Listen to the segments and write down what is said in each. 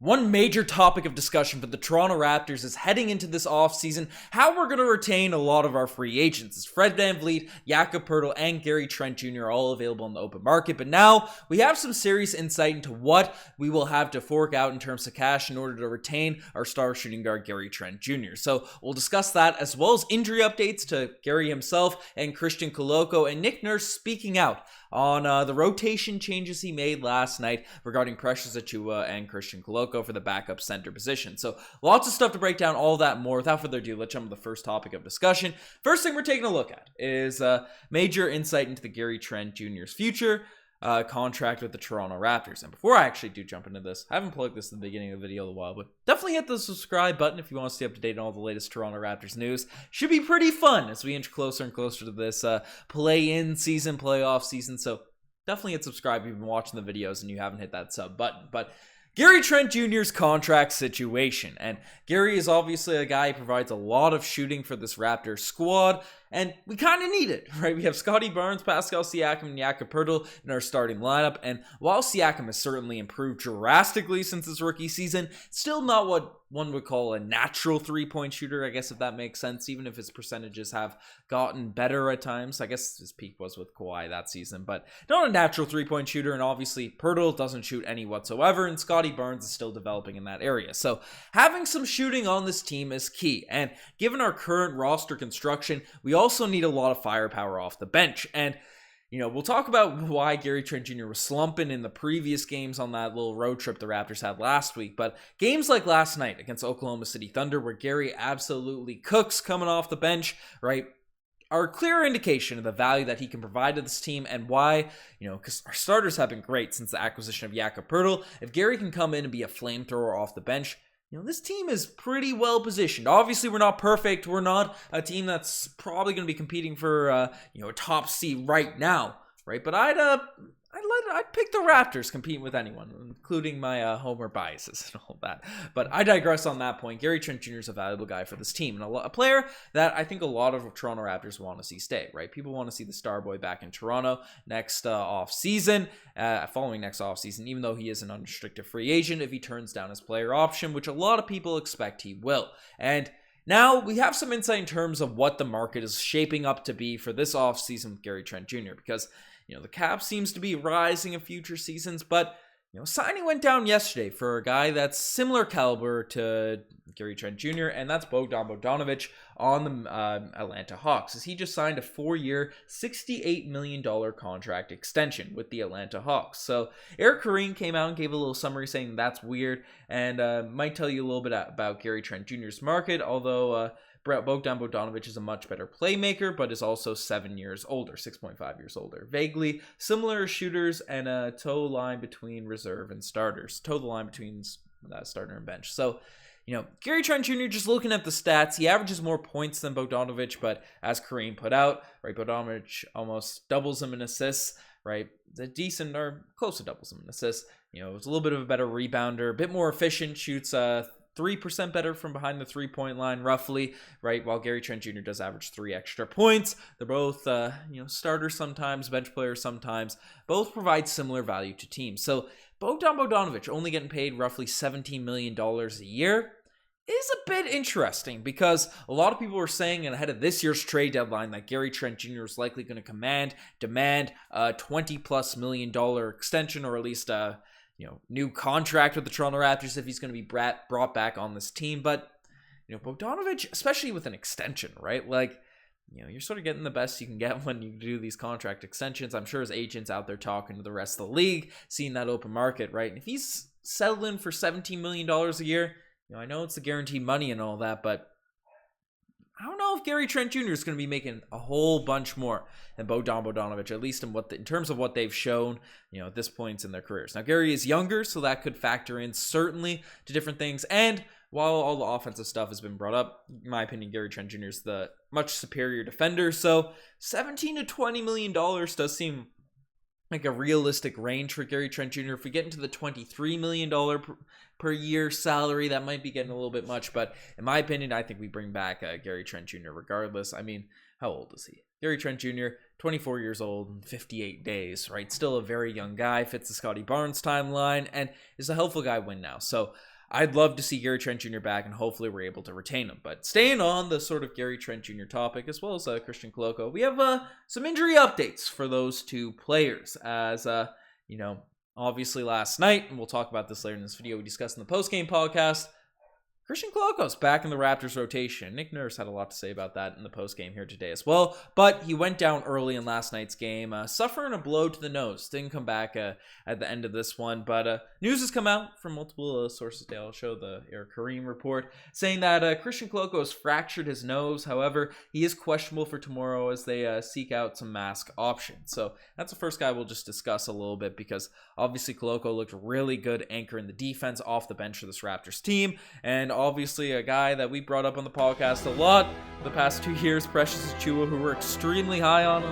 One major topic of discussion for the Toronto Raptors is heading into this offseason how we're going to retain a lot of our free agents. As Fred VanVleet, Jakob Poeltl, and Gary Trent Jr. are all available in the open market. But now we have some serious insight into what we will have to fork out in terms of cash in order to retain our star shooting guard Gary Trent Jr. So we'll discuss that as well as injury updates to Gary himself and Christian Koloko and Nick Nurse speaking out on the rotation changes he made last night regarding Precious Achiuwa and Christian Koloko for the backup center position. So lots of stuff to break down, all that more. Without further ado, let's jump to the first topic of discussion. First thing we're taking a look at is major insight into the Gary Trent Jr.'s future contract with the Toronto Raptors. And before I actually do jump into this, I haven't plugged this in the beginning of the video in a while, but definitely hit the subscribe button if you want to stay up to date on all the latest Toronto Raptors news. Should be pretty fun as we inch closer and closer to this play-in season, playoff season. So definitely hit subscribe if you've been watching the videos and you haven't hit that sub button. But Gary Trent Jr.'s contract situation. And Gary is obviously a guy who provides a lot of shooting for this Raptors squad, and we kind of need it, right? We have Scotty Barnes, Pascal Siakam, and Jakob Poeltl in our starting lineup, and while Siakam has certainly improved drastically since his rookie season, still not what one would call a natural three-point shooter, I guess, if that makes sense, even if his percentages have gotten better at times. I guess his peak was with Kawhi that season, but not a natural three-point shooter, and obviously Poeltl doesn't shoot any whatsoever, and Scotty Barnes is still developing in that area. So having some shooting on this team is key, and given our current roster construction, we also need a lot of firepower off the bench. And we'll talk about why Gary Trent Jr. was slumping in the previous games on that little road trip the Raptors had last week. But games like last night against Oklahoma City Thunder, where Gary absolutely cooks coming off the bench, right, are a clear indication of the value that he can provide to this team and why, because our starters have been great since the acquisition of Jakob Poeltl. If Gary can come in and be a flamethrower off the bench, this team is pretty well positioned. Obviously, we're not perfect. We're not a team that's probably going to be competing for, a top seed right now, right? But I'd pick the Raptors competing with anyone, including my homer biases and all that. But I digress on that point. Gary Trent Jr. is a valuable guy for this team, and a player that I think a lot of Toronto Raptors want to see stay, right? People want to see the star boy back in Toronto next offseason, following next offseason, even though he is an unrestricted free agent if he turns down his player option, which a lot of people expect he will. And now we have some insight in terms of what the market is shaping up to be for this offseason with Gary Trent Jr. because the cap seems to be rising in future seasons, but signing went down yesterday for a guy that's similar caliber to Gary Trent Jr., and that's Bogdan Bogdanovic on the Atlanta Hawks, as he just signed a 4-year, $68 million contract extension with the Atlanta Hawks. So Eric Kareem came out and gave a little summary saying that's weird, and might tell you a little bit about Gary Trent Jr.'s market, although Bogdan Bogdanovic is a much better playmaker, but is also 7 years older, 6.5 years older. Vaguely similar shooters and a toe line between reserve and starters. Toe the line between starter and bench. So, Gary Trent Jr., just looking at the stats, he averages more points than Bogdanovic, but as Kareem put out, right, Bogdanovic almost doubles him in assists, right? The decent or close to doubles him in assists. It was a little bit of a better rebounder, a bit more efficient, shoots 3% better from behind the three-point line, roughly, right? While Gary Trent Jr. does average 3 extra points. They're both, starters sometimes, bench players sometimes. Both provide similar value to teams. So Bogdan Bogdanovic only getting paid roughly $17 million a year is a bit interesting because a lot of people were saying ahead of this year's trade deadline that Gary Trent Jr. is likely going to demand a $20+ million extension, or at least a new contract with the Toronto Raptors if he's going to be brought back on this team. But, Bogdanovic, especially with an extension, right? Like, you're sort of getting the best you can get when you do these contract extensions. I'm sure his agent's out there talking to the rest of the league, seeing that open market, right? And if he's settling for $17 million a year, I know it's the guaranteed money and all that, but I don't know if Gary Trent Jr. is going to be making a whole bunch more than Bogdan Bogdanovic, at least in terms of what they've shown, at this point in their careers. Now, Gary is younger, so that could factor in certainly to different things. And while all the offensive stuff has been brought up, in my opinion, Gary Trent Jr. is the much superior defender. So $17 to $20 million does seem like a realistic range for Gary Trent Jr. If we get into the $23 million per year salary, that might be getting a little bit much. But in my opinion, I think we bring back Gary Trent Jr. regardless. I mean, how old is he? Gary Trent Jr., 24 years old and 58 days, right? Still a very young guy, fits the Scotty Barnes timeline, and is a helpful guy win now. So I'd love to see Gary Trent Jr. back, and hopefully we're able to retain him. But staying on the sort of Gary Trent Jr. topic, as well as Christian Koloko, we have some injury updates for those two players. As, obviously last night, and we'll talk about this later in this video, we discussed in the post-game podcast, Christian Koloko's back in the Raptors rotation. Nick Nurse had a lot to say about that in the postgame here today as well. But he went down early in last night's game, suffering a blow to the nose. Didn't come back at the end of this one. But news has come out from multiple sources today. I'll show the Eric Kareem report saying that Christian Koloko has fractured his nose. However, he is questionable for tomorrow as they seek out some mask options. So that's the first guy we'll just discuss a little bit, because obviously Koloko looked really good anchoring the defense off the bench for this Raptors team. And obviously a guy that we brought up on the podcast a lot the past 2 years, Precious Achiuwa, who we're extremely high on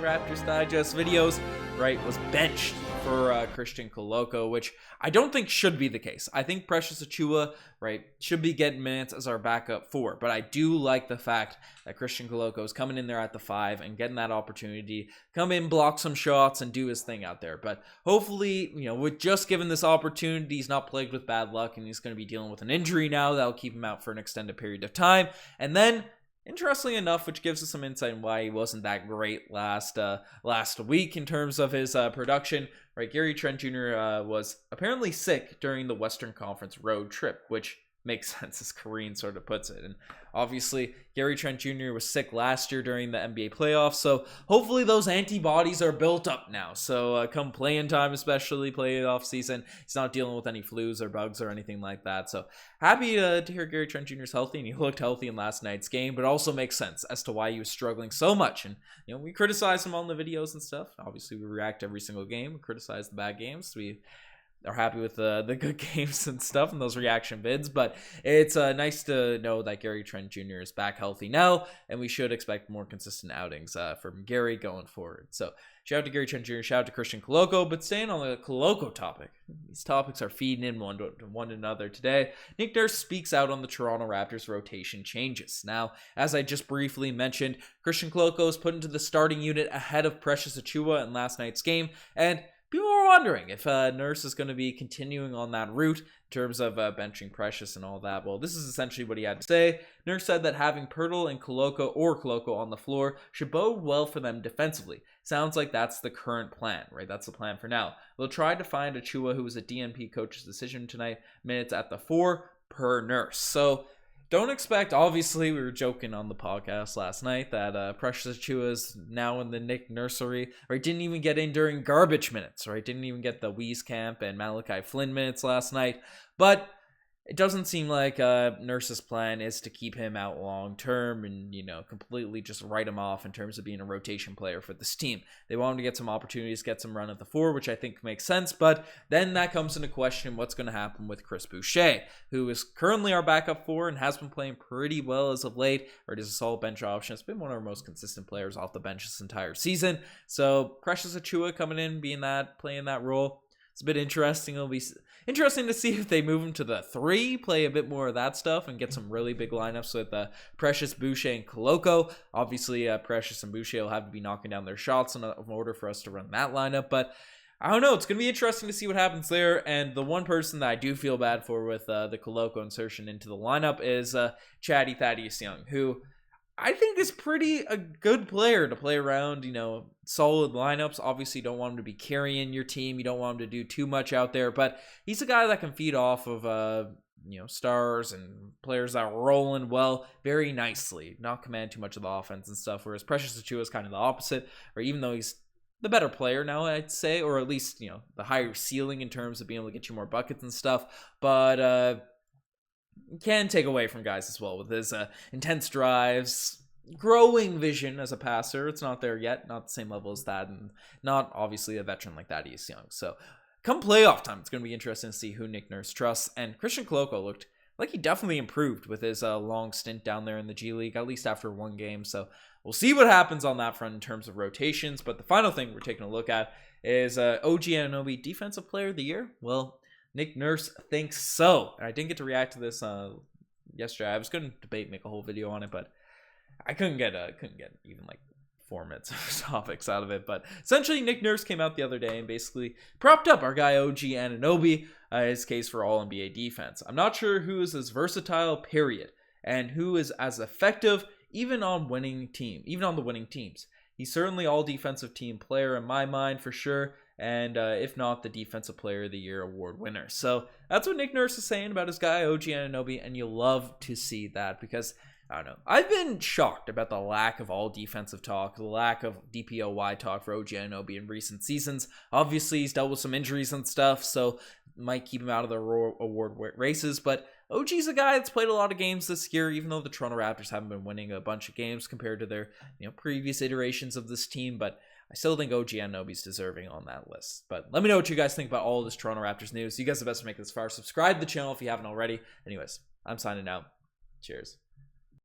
Raptors Digest videos, right, was benched for Christian Koloko, which I don't think should be the case. I think Precious Achiuwa, right, should be getting minutes as our backup 4, but I do like the fact that Christian Koloko is coming in there at the 5 and getting that opportunity, come in, block some shots, and do his thing out there. But hopefully, with just given this opportunity, he's not plagued with bad luck, and he's going to be dealing with an injury now that'll keep him out for an extended period of time. And then, interestingly enough, which gives us some insight on why he wasn't that great last week in terms of his production, right? Gary Trent Jr. Was apparently sick during the Western Conference road trip, which makes sense as Kareem sort of puts it. And obviously, Gary Trent Jr. was sick last year during the NBA playoffs, so hopefully those antibodies are built up now. So come playing time, especially playoff season, he's not dealing with any flus or bugs or anything like that. So happy to hear Gary Trent Jr. is healthy, and he looked healthy in last night's game, but also makes sense as to why he was struggling so much. And, we criticize him on the videos and stuff. Obviously, we react every single game, we criticize the bad games. We are happy with the good games and stuff and those reaction vids, but it's nice to know that Gary Trent Jr. is back healthy now, and we should expect more consistent outings from Gary going forward. So shout out to Gary Trent Jr., shout out to Christian Koloko. But staying on the Koloko topic, these topics are feeding in one another today. Nick Nurse speaks out on the Toronto Raptors rotation changes. Now, as I just briefly mentioned, Christian Koloko is put into the starting unit ahead of Precious Achiuwa in last night's game, and people are wondering if Nurse is going to be continuing on that route in terms of benching Precious and all that. Well, this is essentially what he had to say. Nurse said that having Pirtle and Koloko on the floor should bode well for them defensively. Sounds like that's the current plan, right? That's the plan for now. They'll try to find Achiuwa, who was a DNP coach's decision tonight, minutes at the 4 per Nurse. So don't expect, obviously, we were joking on the podcast last night that Precious Achiuwa is now in the Nick Nursery, right? Didn't even get in during garbage minutes, right? Didn't even get the Wieskamp and Malachi Flynn minutes last night. But it doesn't seem like Nurse's plan is to keep him out long term and, completely just write him off in terms of being a rotation player for this team. They want him to get some opportunities, get some run at the 4, which I think makes sense. But then that comes into question what's going to happen with Chris Boucher, who is currently our backup 4 and has been playing pretty well as of late, or is a solid bench option. It's been one of our most consistent players off the bench this entire season. So Precious Achiuwa coming in, playing that role. It's a bit interesting. It'll be interesting to see if they move him to the 3, play a bit more of that stuff, and get some really big lineups with Precious, Boucher, and Koloko. Obviously, Precious and Boucher will have to be knocking down their shots in order for us to run that lineup. But I don't know. It's going to be interesting to see what happens there. And the one person that I do feel bad for with the Koloko insertion into the lineup is Chatty Thaddeus Young, who I think is a good player to play around, solid lineups. Obviously, you don't want him to be carrying your team. You don't want him to do too much out there, but he's a guy that can feed off of, stars and players that are rolling well very nicely, not command too much of the offense and stuff, whereas Precious Achiuwa is kind of the opposite, or even though he's the better player now, I'd say, or at least, the higher ceiling in terms of being able to get you more buckets and stuff, but can take away from guys as well with his intense drives, growing vision as a passer. It's not there yet, not the same level as that, and not obviously a veteran like Thaddeus Young. So come playoff time, it's going to be interesting to see who Nick Nurse trusts. And Christian Koloko looked like he definitely improved with his long stint down there in the G League, at least after one game. So we'll see what happens on that front in terms of rotations. But the final thing we're taking a look at is OG Anunoby Defensive Player of the Year. Well, Nick Nurse thinks so. And I didn't get to react to this yesterday. I was going to make a whole video on it, but I couldn't get even like 4 minutes of topics out of it. But essentially, Nick Nurse came out the other day and basically propped up our guy OG Anunoby, his case for all NBA defense. I'm not sure who is as versatile, period, and who is as effective even on the winning teams. He's certainly all defensive team player in my mind for sure, and if not, the defensive player of the year award winner. So that's what Nick Nurse is saying about his guy OG Anunoby, and you'll love to see that because I don't know. I've been shocked about the lack of all defensive talk, the lack of DPOY talk for OG Anunoby in recent seasons. Obviously, he's dealt with some injuries and stuff, so might keep him out of the award races, but OG's a guy that's played a lot of games this year, even though the Toronto Raptors haven't been winning a bunch of games compared to their previous iterations of this team, but I still think OG Anunoby's deserving on that list. But let me know what you guys think about all of this Toronto Raptors news. You guys are the best to make this far. Subscribe to the channel if you haven't already. Anyways, I'm signing out. Cheers.